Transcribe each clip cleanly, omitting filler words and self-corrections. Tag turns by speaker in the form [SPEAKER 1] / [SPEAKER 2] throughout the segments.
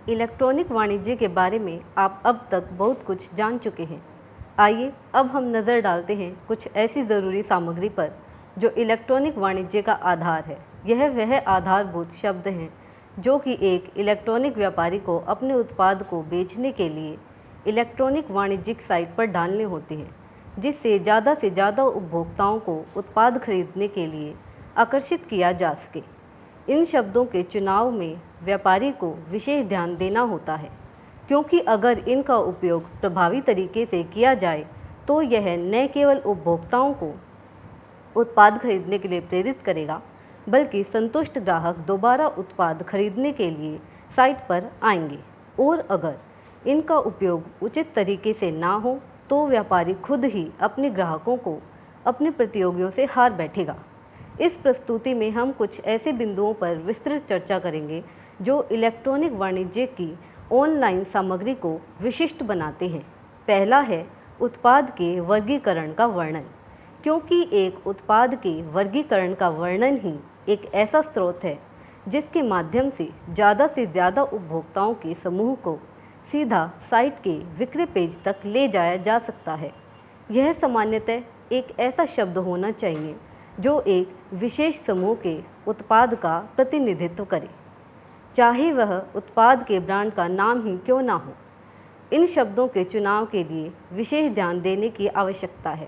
[SPEAKER 1] Electronic वाणिज्य के बारे में आप अब तक बहुत कुछ जान चुके हैं। आइए अब हम नज़र डालते हैं कुछ ऐसी ज़रूरी सामग्री पर जो इलेक्ट्रॉनिक वाणिज्य का आधार है। यह वह आधारभूत शब्द हैं जो कि एक इलेक्ट्रॉनिक व्यापारी को अपने उत्पाद को बेचने के लिए इलेक्ट्रॉनिक वाणिज्यिक साइट पर डालने होते हैं, जिससे ज़्यादा उपभोक्ताओं को उत्पाद खरीदने के लिए आकर्षित किया जा सके। इन शब्दों के चुनाव में व्यापारी को विशेष ध्यान देना होता है, क्योंकि अगर इनका उपयोग प्रभावी तरीके से किया जाए तो यह न केवल उपभोक्ताओं को उत्पाद खरीदने के लिए प्रेरित करेगा, बल्कि संतुष्ट ग्राहक दोबारा उत्पाद खरीदने के लिए साइट पर आएंगे। और अगर इनका उपयोग उचित तरीके से ना हो तो व्यापारी खुद ही अपने ग्राहकों को अपने प्रतियोगियों से हार बैठेगा। इस प्रस्तुति में हम कुछ ऐसे बिंदुओं पर विस्तृत चर्चा करेंगे जो इलेक्ट्रॉनिक वाणिज्य की ऑनलाइन सामग्री को विशिष्ट बनाते हैं। पहला है उत्पाद के वर्गीकरण का वर्णन, क्योंकि एक उत्पाद के वर्गीकरण का वर्णन ही एक ऐसा स्रोत है जिसके माध्यम से ज़्यादा उपभोक्ताओं के समूह को सीधा साइट के विक्रय पेज तक ले जाया जा सकता है। यह सामान्यतः एक ऐसा शब्द होना चाहिए जो एक विशेष समूह के उत्पाद का प्रतिनिधित्व करे, चाहे वह उत्पाद के ब्रांड का नाम ही क्यों ना हो। इन शब्दों के चुनाव के लिए विशेष ध्यान देने की आवश्यकता है,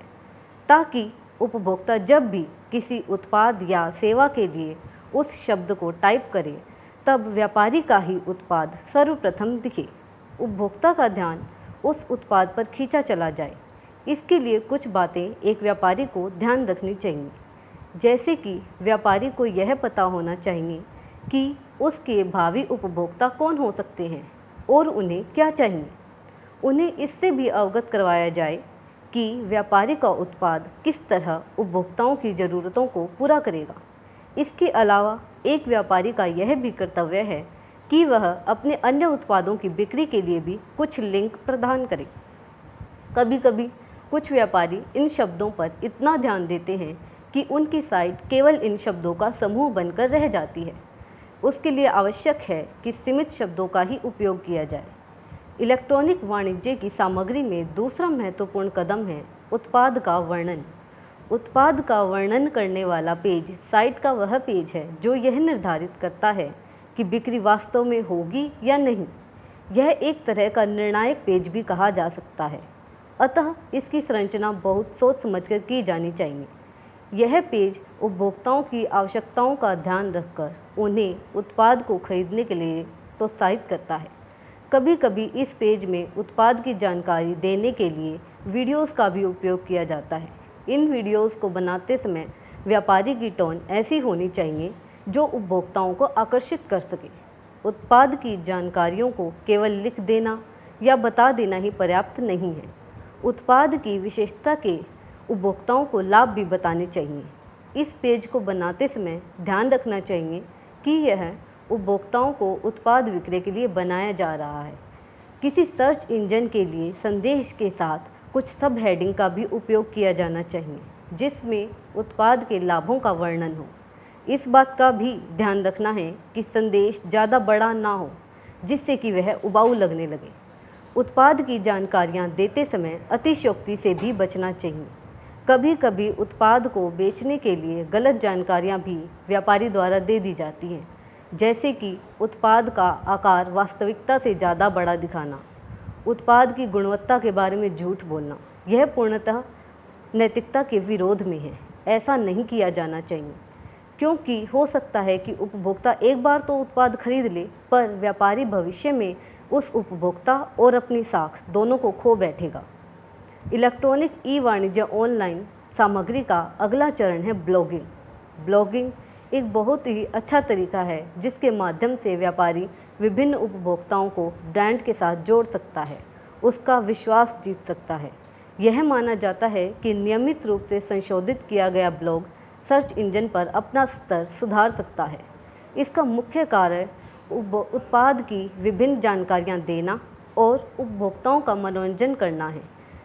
[SPEAKER 1] ताकि उपभोक्ता जब भी किसी उत्पाद या सेवा के लिए उस शब्द को टाइप करे तब व्यापारी का ही उत्पाद सर्वप्रथम दिखे, उपभोक्ता का ध्यान उस उत्पाद पर खींचा चला जाए। इसके लिए कुछ बातें एक व्यापारी को ध्यान रखनी चाहिए, जैसे कि व्यापारी को यह पता होना चाहिए कि उसके भावी उपभोक्ता कौन हो सकते हैं और उन्हें क्या चाहिए। उन्हें इससे भी अवगत करवाया जाए कि व्यापारी का उत्पाद किस तरह उपभोक्ताओं की ज़रूरतों को पूरा करेगा। इसके अलावा एक व्यापारी का यह भी कर्तव्य है कि वह अपने अन्य उत्पादों की बिक्री के लिए भी कुछ लिंक प्रदान करे। कभी कभी कुछ व्यापारी इन शब्दों पर इतना ध्यान देते हैं कि उनकी साइट केवल इन शब्दों का समूह बनकर रह जाती है। उसके लिए आवश्यक है कि सीमित शब्दों का ही उपयोग किया जाए। इलेक्ट्रॉनिक वाणिज्य की सामग्री में दूसरा महत्वपूर्ण कदम है उत्पाद का वर्णन। उत्पाद का वर्णन करने वाला पेज साइट का वह पेज है जो यह निर्धारित करता है कि बिक्री वास्तव में होगी या नहीं। यह एक तरह का निर्णायक पेज भी कहा जा सकता है, अतः इसकी संरचना बहुत सोच समझकर की जानी चाहिए। यह पेज उपभोक्ताओं की आवश्यकताओं का ध्यान रखकर उन्हें उत्पाद को खरीदने के लिए प्रोत्साहित करता है। कभी कभी इस पेज में उत्पाद की जानकारी देने के लिए वीडियोस का भी उपयोग किया जाता है। इन वीडियोस को बनाते समय व्यापारी की टोन ऐसी होनी चाहिए जो उपभोक्ताओं को आकर्षित कर सके। उत्पाद की जानकारियों को केवल लिख देना या बता देना ही पर्याप्त नहीं है। उत्पाद की विशेषता के उपभोक्ताओं को लाभ भी बताने चाहिए। इस पेज को बनाते समय ध्यान रखना चाहिए कि यह उपभोक्ताओं को उत्पाद विक्रय के लिए बनाया जा रहा है। किसी सर्च इंजन के लिए संदेश के साथ कुछ सब हेडिंग का भी उपयोग किया जाना चाहिए, जिसमें उत्पाद के लाभों का वर्णन हो। इस बात का भी ध्यान रखना है कि संदेश ज़्यादा बड़ा ना हो जिससे कि वह उबाऊ लगने लगे। उत्पाद की जानकारियाँ देते समय अतिशयोक्ति से भी बचना चाहिए। कभी कभी उत्पाद को बेचने के लिए गलत जानकारियाँ भी व्यापारी द्वारा दे दी जाती हैं, जैसे कि उत्पाद का आकार वास्तविकता से ज़्यादा बड़ा दिखाना, उत्पाद की गुणवत्ता के बारे में झूठ बोलना। यह पूर्णतः नैतिकता के विरोध में है। ऐसा नहीं किया जाना चाहिए, क्योंकि हो सकता है कि उपभोक्ता एक बार तो उत्पाद खरीद ले, पर व्यापारी भविष्य में उस उपभोक्ता और अपनी साख दोनों को खो बैठेगा। इलेक्ट्रॉनिक ई वाणिज्य ऑनलाइन सामग्री का अगला चरण है ब्लॉगिंग। ब्लॉगिंग एक बहुत ही अच्छा तरीका है जिसके माध्यम से व्यापारी विभिन्न उपभोक्ताओं को ब्रांड के साथ जोड़ सकता है, उसका विश्वास जीत सकता है। यह माना जाता है कि नियमित रूप से संशोधित किया गया ब्लॉग सर्च इंजन पर अपना स्तर सुधार सकता है। इसका मुख्य कारण उत्पाद की विभिन्न जानकारियां देना और उपभोक्ताओं का मनोरंजन करना है,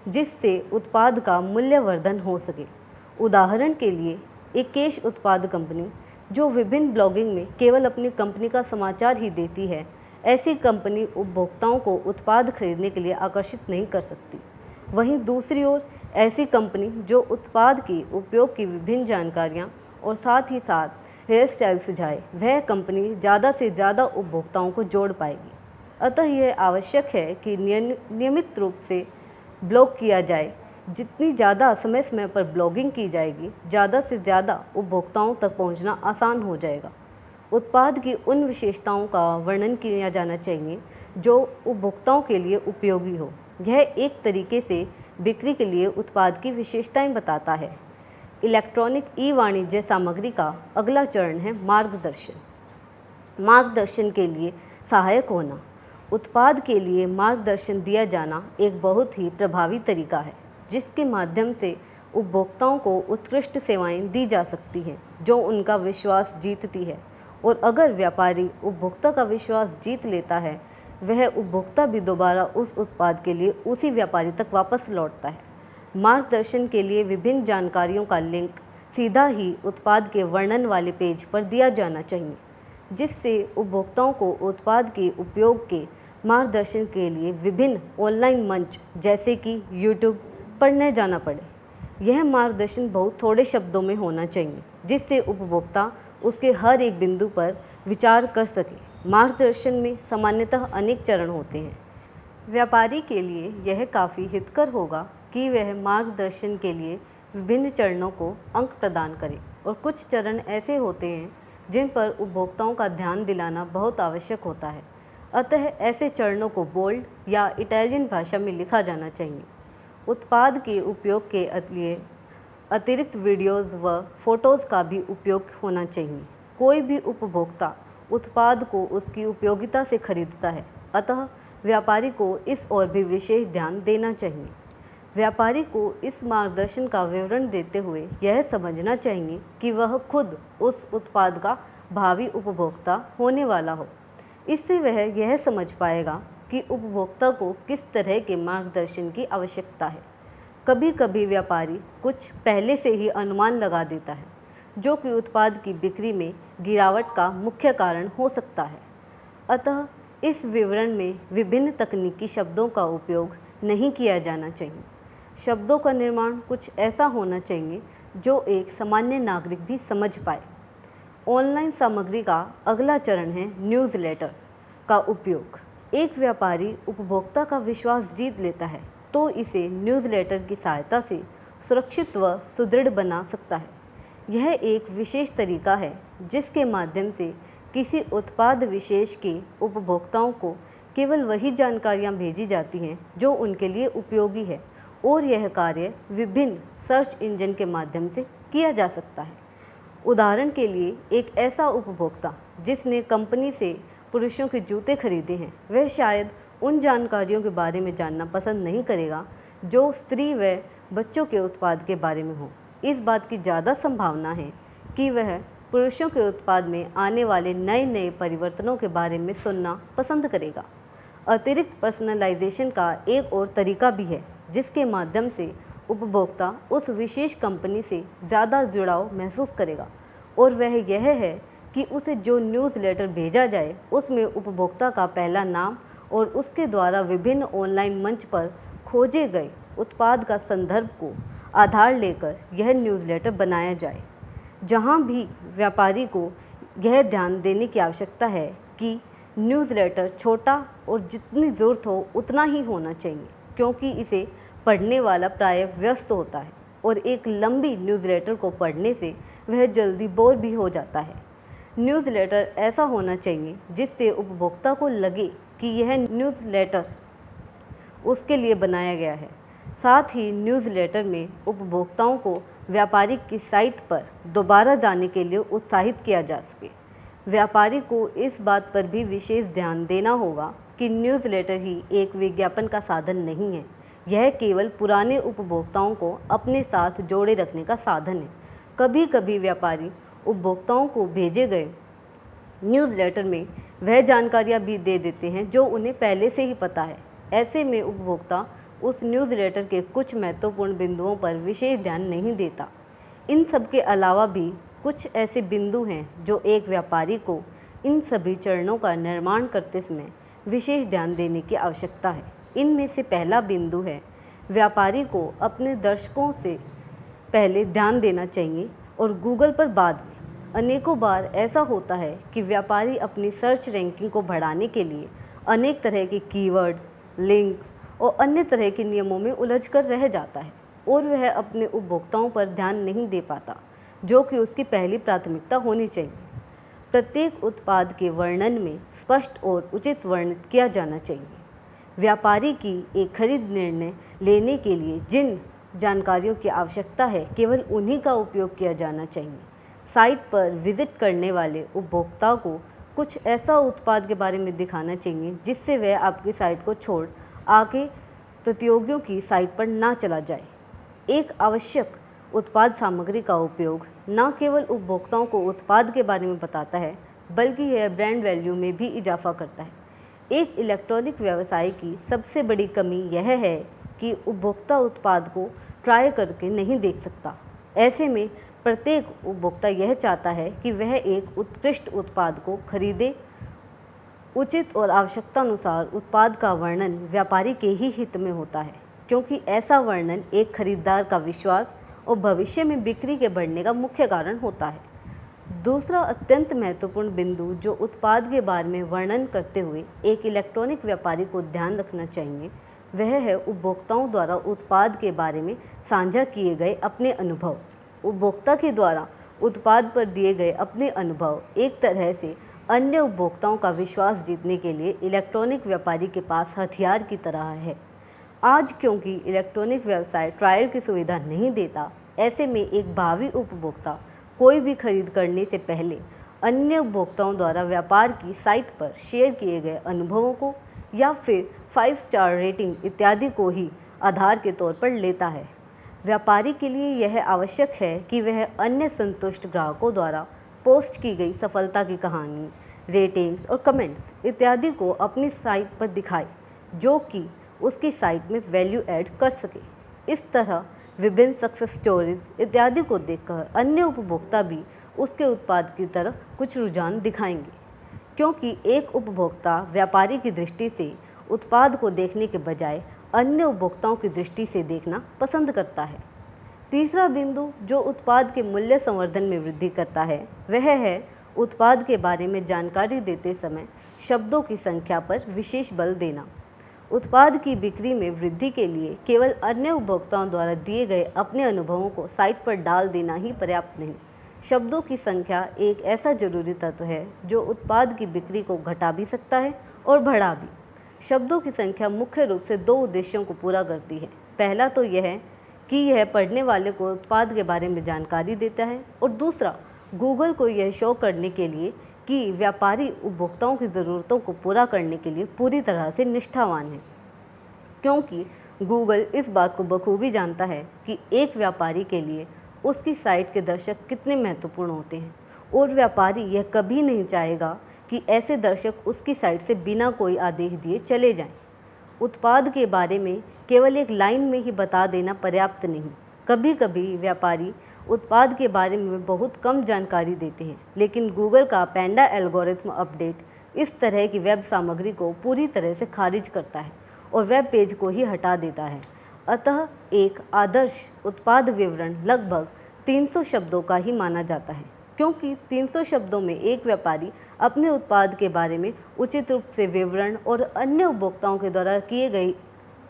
[SPEAKER 1] जिससे उत्पाद का मूल्यवर्धन हो सके। उदाहरण के लिए एक केश उत्पाद कंपनी जो विभिन्न ब्लॉगिंग में केवल अपनी कंपनी का समाचार ही देती है, ऐसी कंपनी उपभोक्ताओं को उत्पाद खरीदने के लिए आकर्षित नहीं कर सकती। वहीं दूसरी ओर ऐसी कंपनी जो उत्पाद की उपयोग की विभिन्न जानकारियाँ और साथ ही साथ हेयर स्टाइल सुझाए, वह कंपनी ज़्यादा से ज़्यादा उपभोक्ताओं को जोड़ पाएगी। अतः यह आवश्यक है कि नियमित रूप से ब्लॉग किया जाए। जितनी ज़्यादा समय समय पर ब्लॉगिंग की जाएगी, ज़्यादा से ज़्यादा उपभोक्ताओं तक पहुंचना आसान हो जाएगा। उत्पाद की उन विशेषताओं का वर्णन किया जाना चाहिए जो उपभोक्ताओं के लिए उपयोगी हो। यह एक तरीके से बिक्री के लिए उत्पाद की विशेषताएं बताता है। इलेक्ट्रॉनिक ई-वाणिज्य सामग्री का अगला चरण है मार्गदर्शन। मार्गदर्शन के लिए सहायक होना। उत्पाद के लिए मार्गदर्शन दिया जाना एक बहुत ही प्रभावी तरीका है, जिसके माध्यम से उपभोक्ताओं को उत्कृष्ट सेवाएं दी जा सकती हैं जो उनका विश्वास जीतती है। और अगर व्यापारी उपभोक्ता का विश्वास जीत लेता है, वह उपभोक्ता भी दोबारा उस उत्पाद के लिए उसी व्यापारी तक वापस लौटता है। मार्गदर्शन के लिए विभिन्न जानकारियों का लिंक सीधा ही उत्पाद के वर्णन वाले पेज पर दिया जाना चाहिए, जिससे उपभोक्ताओं को उत्पाद के उपयोग के मार्गदर्शन के लिए विभिन्न ऑनलाइन मंच जैसे कि यूट्यूब पर न जाना पड़े। यह मार्गदर्शन बहुत थोड़े शब्दों में होना चाहिए, जिससे उपभोक्ता उसके हर एक बिंदु पर विचार कर सके। मार्गदर्शन में सामान्यतः अनेक चरण होते हैं। व्यापारी के लिए यह काफ़ी हितकर होगा कि वह मार्गदर्शन के लिए विभिन्न चरणों को अंक प्रदान करे, और कुछ चरण ऐसे होते हैं जिन पर उपभोक्ताओं का ध्यान दिलाना बहुत आवश्यक होता है। अतः ऐसे चरणों को बोल्ड या इटालियन भाषा में लिखा जाना चाहिए। उत्पाद के उपयोग के लिए अतिरिक्त वीडियोज़ व फोटोज़ का भी उपयोग होना चाहिए। कोई भी उपभोक्ता उत्पाद को उसकी उपयोगिता से खरीदता है, अतः व्यापारी को इस ओर भी विशेष ध्यान देना चाहिए। व्यापारी को इस मार्गदर्शन का विवरण देते हुए यह समझना चाहिए कि वह खुद उस उत्पाद का भावी उपभोक्ता होने वाला हो। इससे वह यह समझ पाएगा कि उपभोक्ता को किस तरह के मार्गदर्शन की आवश्यकता है। कभी कभी व्यापारी कुछ पहले से ही अनुमान लगा देता है, जो कि उत्पाद की बिक्री में गिरावट का मुख्य कारण हो सकता है। अतः इस विवरण में विभिन्न तकनीकी शब्दों का उपयोग नहीं किया जाना चाहिए। शब्दों का निर्माण कुछ ऐसा होना चाहिए जो एक सामान्य नागरिक भी समझ पाए। ऑनलाइन सामग्री का अगला चरण है न्यूज़लेटर का उपयोग। एक व्यापारी उपभोक्ता का विश्वास जीत लेता है तो इसे न्यूज़लेटर की सहायता से सुरक्षित व सुदृढ़ बना सकता है। यह एक विशेष तरीका है जिसके माध्यम से किसी उत्पाद विशेष के उपभोक्ताओं को केवल वही जानकारियाँ भेजी जाती हैं जो उनके लिए उपयोगी है, और यह कार्य विभिन्न सर्च इंजन के माध्यम से किया जा सकता है। उदाहरण के लिए एक ऐसा उपभोक्ता जिसने कंपनी से पुरुषों के जूते खरीदे हैं, वह शायद उन जानकारियों के बारे में जानना पसंद नहीं करेगा जो स्त्री व बच्चों के उत्पाद के बारे में हो। इस बात की ज़्यादा संभावना है कि वह पुरुषों के उत्पाद में आने वाले नए नए परिवर्तनों के बारे में सुनना पसंद करेगा। अतिरिक्त पर्सनलाइजेशन का एक और तरीका भी है जिसके माध्यम से उपभोक्ता उस विशेष कंपनी से ज़्यादा जुड़ाव महसूस करेगा, और वह यह है कि उसे जो न्यूज़लेटर भेजा जाए उसमें उपभोक्ता का पहला नाम और उसके द्वारा विभिन्न ऑनलाइन मंच पर खोजे गए उत्पाद का संदर्भ को आधार लेकर यह न्यूज़लेटर बनाया जाए। जहां भी व्यापारी को यह ध्यान देने की आवश्यकता है कि न्यूज़लेटर छोटा और जितनी ज़रूरत हो उतना ही होना चाहिए, क्योंकि इसे पढ़ने वाला प्रायः व्यस्त होता है और एक लंबी न्यूज़लेटर को पढ़ने से वह जल्दी बोर भी हो जाता है। न्यूज़लेटर ऐसा होना चाहिए जिससे उपभोक्ता को लगे कि यह न्यूज़लेटर उसके लिए बनाया गया है। साथ ही न्यूज़लेटर में उपभोक्ताओं को व्यापारी की साइट पर दोबारा जाने के लिए उत्साहित किया जा सके। व्यापारी को इस बात पर भी विशेष ध्यान देना होगा कि न्यूज़लेटर ही एक विज्ञापन का साधन नहीं है, यह केवल पुराने उपभोक्ताओं को अपने साथ जोड़े रखने का साधन है। कभी कभी व्यापारी उपभोक्ताओं को भेजे गए न्यूज़लेटर में वह जानकारियाँ भी दे देते हैं जो उन्हें पहले से ही पता है। ऐसे में उपभोक्ता उस न्यूज़लेटर के कुछ महत्वपूर्ण बिंदुओं पर विशेष ध्यान नहीं देता। इन सब के अलावा भी कुछ ऐसे बिंदु हैं जो एक व्यापारी को इन सभी चरणों का निर्माण करते समय विशेष ध्यान देने की आवश्यकता है। इनमें से पहला बिंदु है, व्यापारी को अपने दर्शकों से पहले ध्यान देना चाहिए और गूगल पर बाद में। अनेकों बार ऐसा होता है कि व्यापारी अपनी सर्च रैंकिंग को बढ़ाने के लिए अनेक तरह के कीवर्ड्स, लिंक्स और अन्य तरह के नियमों में उलझ कर रह जाता है और वह अपने उपभोक्ताओं पर ध्यान नहीं दे पाता, जो कि उसकी पहली प्राथमिकता होनी चाहिए। प्रत्येक उत्पाद के वर्णन में स्पष्ट और उचित वर्णित किया जाना चाहिए। व्यापारी की एक खरीद निर्णय लेने के लिए जिन जानकारियों की आवश्यकता है, केवल उन्हीं का उपयोग किया जाना चाहिए। साइट पर विजिट करने वाले उपभोक्ता को कुछ ऐसा उत्पाद के बारे में दिखाना चाहिए जिससे वह आपकी साइट को छोड़ आगे प्रतियोगियों की साइट पर ना चला जाए। एक आवश्यक उत्पाद सामग्री का उपयोग न केवल उपभोक्ताओं को उत्पाद के बारे में बताता है, बल्कि यह ब्रांड वैल्यू में भी इजाफा करता है। एक इलेक्ट्रॉनिक व्यवसाय की सबसे बड़ी कमी यह है कि उपभोक्ता उत्पाद को ट्राई करके नहीं देख सकता। ऐसे में प्रत्येक उपभोक्ता यह चाहता है कि वह एक उत्कृष्ट उत्पाद को खरीदे। उचित और आवश्यकता अनुसार उत्पाद का वर्णन व्यापारी के ही हित में होता है, क्योंकि ऐसा वर्णन एक खरीदार का विश्वास और भविष्य में बिक्री के बढ़ने का मुख्य कारण होता है। दूसरा अत्यंत महत्वपूर्ण बिंदु जो उत्पाद के बारे में वर्णन करते हुए एक इलेक्ट्रॉनिक व्यापारी को ध्यान रखना चाहिए, वह है उपभोक्ताओं द्वारा उत्पाद के बारे में साझा किए गए अपने अनुभव। उपभोक्ता के द्वारा उत्पाद पर दिए गए अपने अनुभव एक तरह से अन्य उपभोक्ताओं का विश्वास जीतने के लिए इलेक्ट्रॉनिक व्यापारी के पास हथियार की तरह है। आज क्योंकि इलेक्ट्रॉनिक व्यवसाय ट्रायल की सुविधा नहीं देता, ऐसे में एक भावी उपभोक्ता कोई भी खरीद करने से पहले अन्य उपभोक्ताओं द्वारा व्यापार की साइट पर शेयर किए गए अनुभवों को या फिर 5 स्टार रेटिंग इत्यादि को ही आधार के तौर पर लेता है। व्यापारी के लिए यह आवश्यक है कि वह अन्य संतुष्ट ग्राहकों द्वारा पोस्ट की गई सफलता की कहानी, रेटिंग्स और कमेंट्स इत्यादि को अपनी साइट पर दिखाए, जो कि उसकी साइट में वैल्यू ऐड कर सके। इस तरह विभिन्न सक्सेस स्टोरीज इत्यादि को देखकर अन्य उपभोक्ता भी उसके उत्पाद की तरफ कुछ रुझान दिखाएंगे, क्योंकि एक उपभोक्ता व्यापारी की दृष्टि से उत्पाद को देखने के बजाय अन्य उपभोक्ताओं की दृष्टि से देखना पसंद करता है। तीसरा बिंदु जो उत्पाद के मूल्य संवर्धन में वृद्धि करता है, वह है उत्पाद के बारे में जानकारी देते समय शब्दों की संख्या पर विशेष बल देना। उत्पाद की बिक्री में वृद्धि के लिए केवल अन्य उपभोक्ताओं द्वारा दिए गए अपने अनुभवों को साइट पर डाल देना ही पर्याप्त नहीं। शब्दों की संख्या एक ऐसा जरूरी तत्व है जो उत्पाद की बिक्री को घटा भी सकता है और बढ़ा भी। शब्दों की संख्या मुख्य रूप से 2 उद्देश्यों को पूरा करती है। पहला तो यह है कि यह पढ़ने वाले को उत्पाद के बारे में जानकारी देता है, और दूसरा गूगल को यह शो करने के लिए कि व्यापारी उपभोक्ताओं की ज़रूरतों को पूरा करने के लिए पूरी तरह से निष्ठावान है, क्योंकि गूगल इस बात को बखूबी जानता है कि एक व्यापारी के लिए उसकी साइट के दर्शक कितने महत्वपूर्ण होते हैं, और व्यापारी यह कभी नहीं चाहेगा कि ऐसे दर्शक उसकी साइट से बिना कोई आदेश दिए चले जाएं। उत्पाद के बारे में केवल एक लाइन में ही बता देना पर्याप्त नहीं। कभी कभी व्यापारी उत्पाद के बारे में बहुत कम जानकारी देते हैं, लेकिन गूगल का पैंडा एल्गोरिथम अपडेट इस तरह की वेब सामग्री को पूरी तरह से खारिज करता है और वेब पेज को ही हटा देता है। अतः एक आदर्श उत्पाद विवरण लगभग 300 शब्दों का ही माना जाता है, क्योंकि 300 शब्दों में एक व्यापारी अपने उत्पाद के बारे में उचित रूप से विवरण और अन्य उपभोक्ताओं के द्वारा किए गए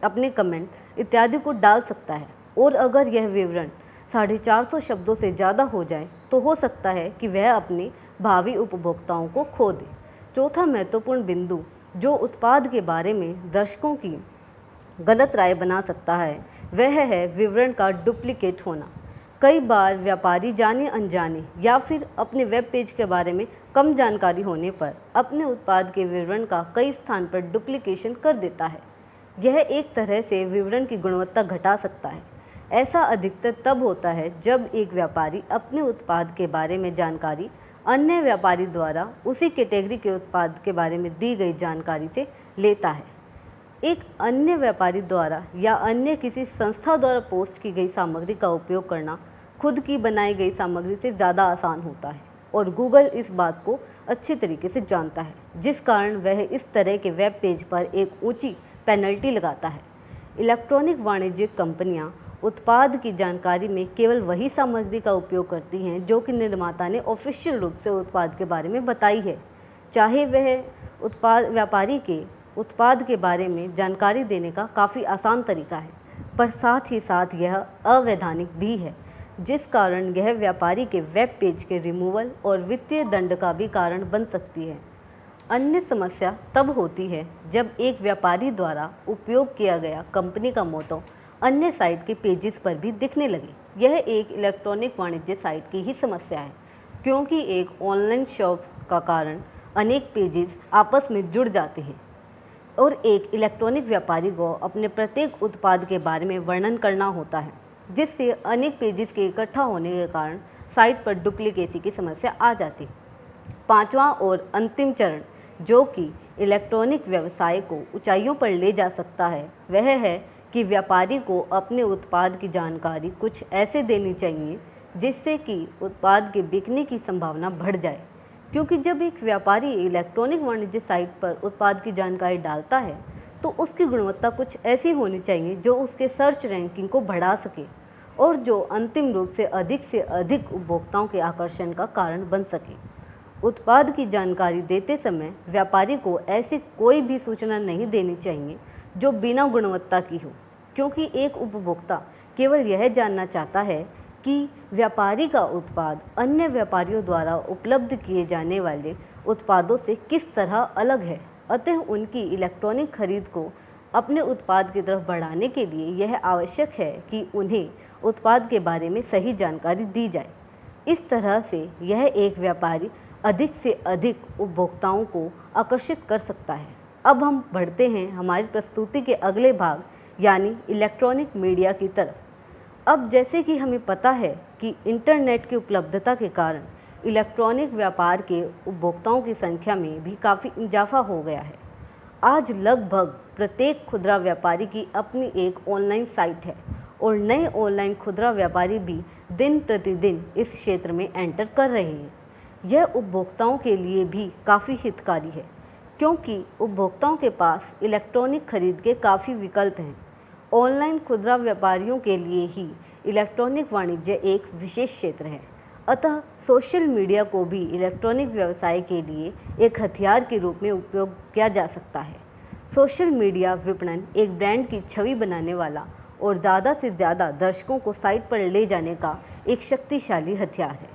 [SPEAKER 1] अपने कमेंट्स इत्यादि को डाल सकता है। और अगर यह विवरण 450 शब्दों से ज़्यादा हो जाए तो हो सकता है कि वह अपने भावी उपभोक्ताओं को खो दे। चौथा महत्वपूर्ण बिंदु जो उत्पाद के बारे में दर्शकों की गलत राय बना सकता है, वह है विवरण का डुप्लीकेट होना। कई बार व्यापारी जाने अनजाने या फिर अपने वेब पेज के बारे में कम जानकारी होने पर अपने उत्पाद के विवरण का कई स्थान पर डुप्लीकेशन कर देता है। यह एक तरह से विवरण की गुणवत्ता घटा सकता है। ऐसा अधिकतर तब होता है जब एक व्यापारी अपने उत्पाद के बारे में जानकारी अन्य व्यापारी द्वारा उसी कैटेगरी के उत्पाद के बारे में दी गई जानकारी से लेता है। एक अन्य व्यापारी द्वारा या अन्य किसी संस्था द्वारा पोस्ट की गई सामग्री का उपयोग करना खुद की बनाई गई सामग्री से ज़्यादा आसान होता है। और गूगल इस बात को अच्छे तरीके से जानता है, जिस कारण वह इस तरह के वेब पेज पर एक ऊंची पेनल्टी लगाता है। इलेक्ट्रॉनिक वाणिज्यिक कंपनियां उत्पाद की जानकारी में केवल वही सामग्री का उपयोग करती हैं जो कि निर्माता ने ऑफिशियल रूप से उत्पाद के बारे में बताई है, चाहे वह व्यापारी के उत्पाद के बारे में जानकारी देने का काफ़ी आसान तरीका है, पर साथ ही साथ यह अवैधानिक भी है, जिस कारण यह व्यापारी के वेब पेज के रिमूवल और वित्तीय दंड का भी कारण बन सकती है। अन्य समस्या तब होती है जब एक व्यापारी द्वारा उपयोग किया गया कंपनी का मोटो अन्य साइट के पेजेस पर भी दिखने लगे। यह एक इलेक्ट्रॉनिक वाणिज्य साइट की ही समस्या है, क्योंकि एक ऑनलाइन शॉप का कारण अनेक पेजेस आपस में जुड़ जाते हैं और एक इलेक्ट्रॉनिक व्यापारी को अपने प्रत्येक उत्पाद के बारे में वर्णन करना होता है, जिससे अनेक पेजेस के इकट्ठा होने के कारण साइट पर डुप्लीकेसी की समस्या आ जाती। पांचवा और अंतिम चरण जो कि इलेक्ट्रॉनिक व्यवसाय को ऊंचाइयों पर ले जा सकता है, वह है कि व्यापारी को अपने उत्पाद की जानकारी कुछ ऐसे देनी चाहिए जिससे कि उत्पाद के बिकने की संभावना बढ़ जाए, क्योंकि जब एक व्यापारी इलेक्ट्रॉनिक वाणिज्य साइट पर उत्पाद की जानकारी डालता है तो उसकी गुणवत्ता कुछ ऐसी होनी चाहिए जो उसके सर्च रैंकिंग को बढ़ा सके और जो अंतिम रूप से अधिक उपभोक्ताओं के आकर्षण का कारण बन सके। उत्पाद की जानकारी देते समय व्यापारी को ऐसी कोई भी सूचना नहीं देनी चाहिए जो बिना गुणवत्ता की हो, क्योंकि एक उपभोक्ता केवल यह जानना चाहता है कि व्यापारी का उत्पाद अन्य व्यापारियों द्वारा उपलब्ध किए जाने वाले उत्पादों से किस तरह अलग है। अतः उनकी इलेक्ट्रॉनिक खरीद को अपने उत्पाद की तरफ बढ़ाने के लिए यह आवश्यक है कि उन्हें उत्पाद के बारे में सही जानकारी दी जाए। इस तरह से यह एक व्यापारी अधिक से अधिक उपभोक्ताओं को आकर्षित कर सकता है। अब हम बढ़ते हैं हमारी प्रस्तुति के अगले भाग यानी इलेक्ट्रॉनिक मीडिया की तरफ। अब जैसे कि हमें पता है कि इंटरनेट की उपलब्धता के कारण इलेक्ट्रॉनिक व्यापार के उपभोक्ताओं की संख्या में भी काफ़ी इजाफा हो गया है। आज लगभग प्रत्येक खुदरा व्यापारी की अपनी एक ऑनलाइन साइट है और नए ऑनलाइन खुदरा व्यापारी भी दिन प्रतिदिन इस क्षेत्र में एंटर कर रहे हैं। यह उपभोक्ताओं के लिए भी काफ़ी हितकारी है, क्योंकि उपभोक्ताओं के पास इलेक्ट्रॉनिक खरीद के काफ़ी विकल्प हैं। ऑनलाइन खुदरा व्यापारियों के लिए ही इलेक्ट्रॉनिक वाणिज्य एक विशेष क्षेत्र है। अतः सोशल मीडिया को भी इलेक्ट्रॉनिक व्यवसाय के लिए एक हथियार के रूप में उपयोग किया जा सकता है। सोशल मीडिया विपणन एक ब्रांड की छवि बनाने वाला और ज़्यादा से ज़्यादा दर्शकों को साइट पर ले जाने का एक शक्तिशाली हथियार है।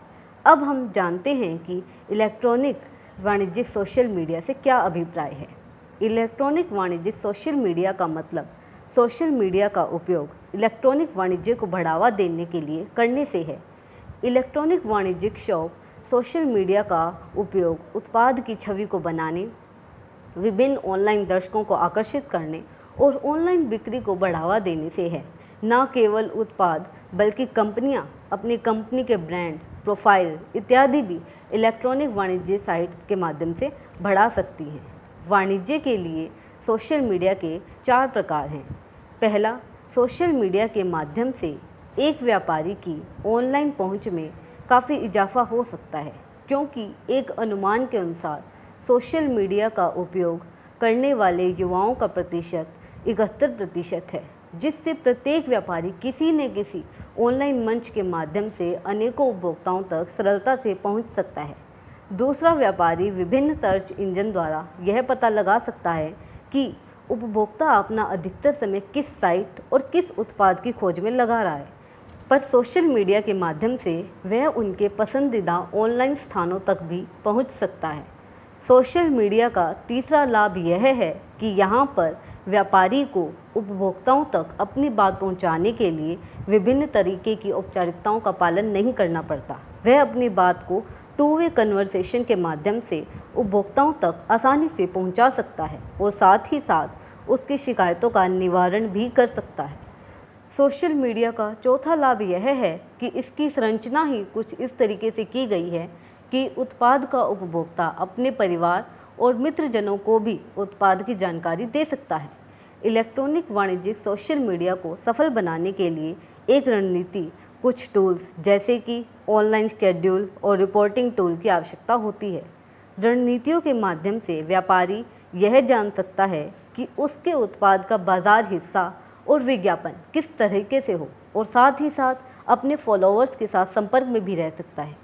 [SPEAKER 1] अब हम जानते हैं कि इलेक्ट्रॉनिक वाणिज्य सोशल मीडिया से क्या अभिप्राय है। इलेक्ट्रॉनिक वाणिज्य सोशल मीडिया का मतलब सोशल मीडिया का उपयोग इलेक्ट्रॉनिक वाणिज्य को बढ़ावा देने के लिए करने से है। इलेक्ट्रॉनिक वाणिज्यिक शॉप सोशल मीडिया का उपयोग उत्पाद की छवि को बनाने, विभिन्न ऑनलाइन दर्शकों को आकर्षित करने और ऑनलाइन बिक्री को बढ़ावा देने से है। न केवल उत्पाद बल्कि कंपनियां अपनी कंपनी के ब्रांड, प्रोफाइल इत्यादि भी इलेक्ट्रॉनिक वाणिज्य साइट्स के माध्यम से बढ़ा सकती हैं। वाणिज्य के लिए सोशल मीडिया के 4 प्रकार हैं। पहला, सोशल मीडिया के माध्यम से एक व्यापारी की ऑनलाइन पहुंच में काफ़ी इजाफा हो सकता है, क्योंकि एक अनुमान के अनुसार सोशल मीडिया का उपयोग करने वाले युवाओं का प्रतिशत 71% है, जिससे प्रत्येक व्यापारी किसी न किसी ऑनलाइन मंच के माध्यम से अनेकों उपभोक्ताओं तक सरलता से पहुंच सकता है। दूसरा, व्यापारी विभिन्न सर्च इंजन द्वारा यह पता लगा सकता है कि उपभोक्ता अपना अधिकतर समय किस साइट और किस उत्पाद की खोज में लगा रहा है, पर सोशल मीडिया के माध्यम से वह उनके पसंदीदा ऑनलाइन स्थानों तक भी पहुंच सकता है। सोशल मीडिया का तीसरा लाभ यह है कि यहाँ पर व्यापारी को उपभोक्ताओं तक अपनी बात पहुँचाने के लिए विभिन्न तरीके की औपचारिकताओं का पालन नहीं करना पड़ता। वह अपनी बात को टू वे कन्वर्सेशन के माध्यम से उपभोक्ताओं तक आसानी से पहुंचा सकता है और साथ ही साथ उसकी शिकायतों का निवारण भी कर सकता है। सोशल मीडिया का चौथा लाभ यह है कि इसकी संरचना ही कुछ इस तरीके से की गई है कि उत्पाद का उपभोक्ता अपने परिवार और मित्रजनों को भी उत्पाद की जानकारी दे सकता है। इलेक्ट्रॉनिक वाणिज्यिक सोशल मीडिया को सफल बनाने के लिए एक रणनीति, कुछ टूल्स जैसे कि ऑनलाइन शेड्यूल और रिपोर्टिंग टूल की आवश्यकता होती है। रणनीतियों के माध्यम से व्यापारी यह जान सकता है कि उसके उत्पाद का बाजार हिस्सा और विज्ञापन किस तरीके से हो और साथ ही साथ अपने फॉलोअर्स के साथ संपर्क में भी रह सकता है।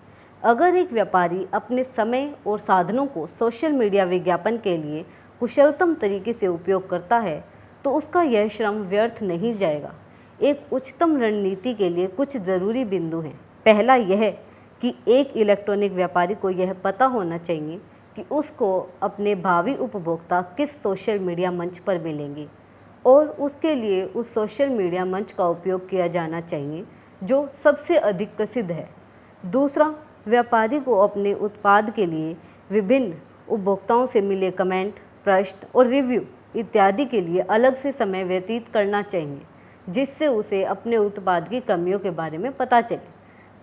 [SPEAKER 1] अगर एक व्यापारी अपने समय और साधनों को सोशल मीडिया विज्ञापन के लिए कुशलतम तरीके से उपयोग करता है तो उसका यह श्रम व्यर्थ नहीं जाएगा। एक उच्चतम रणनीति के लिए कुछ ज़रूरी बिंदु हैं। पहला यह कि एक इलेक्ट्रॉनिक व्यापारी को यह पता होना चाहिए कि उसको अपने भावी उपभोक्ता किस सोशल मीडिया मंच पर मिलेंगे और उसके लिए उस सोशल मीडिया मंच का उपयोग किया जाना चाहिए जो सबसे अधिक प्रसिद्ध है। दूसरा, व्यापारी को अपने उत्पाद के लिए विभिन्न उपभोक्ताओं से मिले कमेंट, प्रश्न और रिव्यू इत्यादि के लिए अलग से समय व्यतीत करना चाहिए, जिससे उसे अपने उत्पाद की कमियों के बारे में पता चले।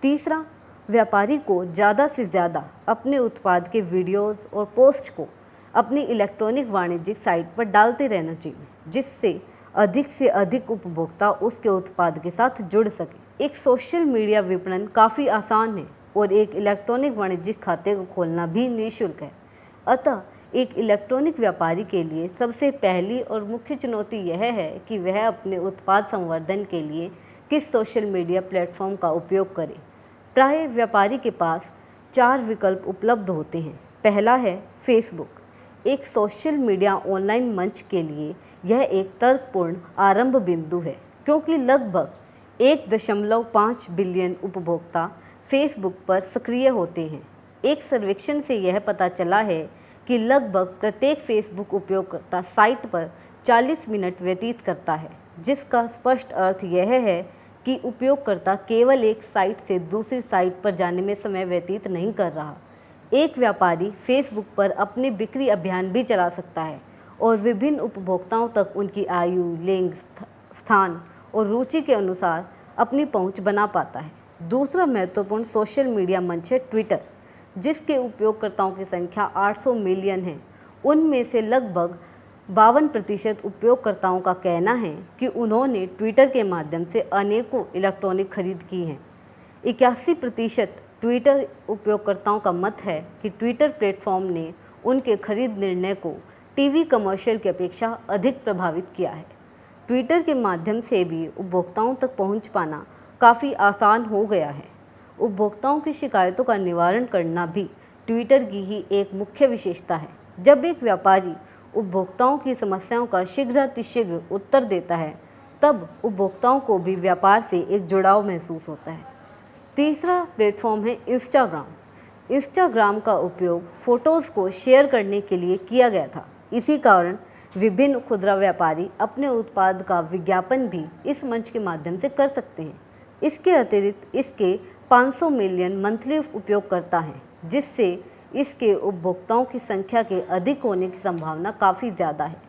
[SPEAKER 1] तीसरा, व्यापारी को ज़्यादा से ज़्यादा अपने उत्पाद के वीडियोज़ और पोस्ट को अपनी इलेक्ट्रॉनिक वाणिज्यिक साइट पर डालते रहना चाहिए, जिससे अधिक से अधिक उपभोक्ता उसके उत्पाद के साथ जुड़ सके। एक सोशल मीडिया विपणन काफ़ी आसान है और एक इलेक्ट्रॉनिक वाणिज्यिक खाते को खोलना भी निःशुल्क है। अतः एक इलेक्ट्रॉनिक व्यापारी के लिए सबसे पहली और मुख्य चुनौती यह है कि वह अपने उत्पाद संवर्धन के लिए किस सोशल मीडिया प्लेटफॉर्म का उपयोग करे। प्रायः व्यापारी के पास 4 विकल्प उपलब्ध होते हैं। पहला है फेसबुक। एक सोशल मीडिया ऑनलाइन मंच के लिए यह एक तर्कपूर्ण आरंभ बिंदु है, क्योंकि लगभग 1.5 बिलियन उपभोक्ता फेसबुक पर सक्रिय होते हैं। एक सर्वेक्षण से यह पता चला है कि लगभग प्रत्येक फेसबुक उपयोगकर्ता साइट पर 40 मिनट व्यतीत करता है, जिसका स्पष्ट अर्थ यह है कि उपयोगकर्ता केवल एक साइट से दूसरी साइट पर जाने में समय व्यतीत नहीं कर रहा। एक व्यापारी फेसबुक पर अपने बिक्री अभियान भी चला सकता है और विभिन्न उपभोक्ताओं तक उनकी आयु, लिंग, स्थान और रुचि के अनुसार अपनी पहुंच बना पाता है। दूसरा महत्वपूर्ण सोशल मीडिया मंच है ट्विटर, जिसके उपयोगकर्ताओं की संख्या 800 मिलियन है। उनमें से लगभग 52% उपयोगकर्ताओं का कहना है कि उन्होंने ट्विटर के माध्यम से अनेकों इलेक्ट्रॉनिक खरीद की हैं। 81% ट्विटर उपयोगकर्ताओं का मत है कि ट्विटर प्लेटफॉर्म ने उनके खरीद निर्णय को टीवी कमर्शियल की अपेक्षा अधिक प्रभावित किया है। ट्विटर के माध्यम से भी उपभोक्ताओं तक पहुंच पाना काफ़ी आसान हो गया है। उपभोक्ताओं की शिकायतों का निवारण करना भी ट्विटर की ही एक मुख्य विशेषता है। जब एक व्यापारी उपभोक्ताओं की समस्याओं का शीघ्रातिशीघ्र उत्तर देता है, तब उपभोक्ताओं को भी व्यापार से एक जुड़ाव महसूस होता है। तीसरा प्लेटफॉर्म है इंस्टाग्राम। इंस्टाग्राम का उपयोग फ़ोटोज़ को शेयर करने के लिए किया गया था। इसी कारण विभिन्न खुदरा व्यापारी अपने उत्पाद का विज्ञापन भी इस मंच के माध्यम से कर सकते हैं। इसके अतिरिक्त इसके 500 मिलियन मंथली उपयोगकर्ता हैं, जिससे इसके उपभोक्ताओं की संख्या के अधिक होने की संभावना काफ़ी ज़्यादा है।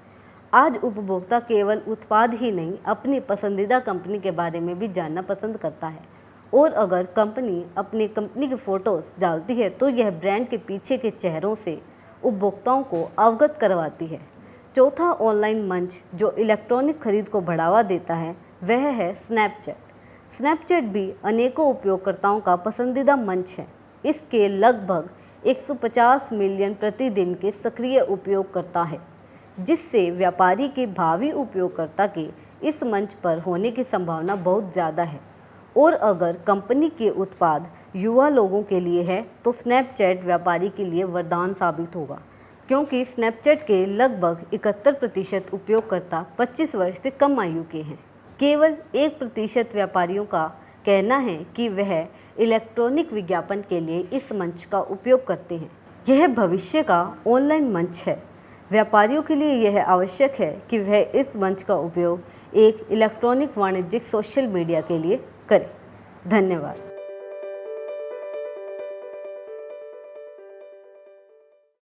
[SPEAKER 1] आज उपभोक्ता केवल उत्पाद ही नहीं, अपनी पसंदीदा कंपनी के बारे में भी जानना पसंद करता है, और अगर कंपनी अपनी कंपनी के फ़ोटोज़ डालती है तो यह ब्रांड के पीछे के चेहरों से उपभोक्ताओं को अवगत करवाती है। चौथा ऑनलाइन मंच जो इलेक्ट्रॉनिक खरीद को बढ़ावा देता है वह है स्नैपचैट। स्नैपचैट भी अनेकों उपयोगकर्ताओं का पसंदीदा मंच है। इसके लगभग 150 मिलियन प्रतिदिन के सक्रिय उपयोगकर्ता है, जिससे व्यापारी के भावी उपयोगकर्ता के इस मंच पर होने की संभावना बहुत ज़्यादा है। और अगर कंपनी के उत्पाद युवा लोगों के लिए है तो स्नैपचैट व्यापारी के लिए वरदान साबित होगा, क्योंकि स्नैपचैट के लगभग 71% उपयोगकर्ता 25 वर्ष से कम आयु के हैं। केवल 1% व्यापारियों का कहना है कि वह इलेक्ट्रॉनिक विज्ञापन के लिए इस मंच का उपयोग करते हैं। यह भविष्य का ऑनलाइन मंच है। व्यापारियों के लिए यह आवश्यक है कि वह इस मंच का उपयोग एक इलेक्ट्रॉनिक वाणिज्यिक सोशल मीडिया के लिए करें। धन्यवाद।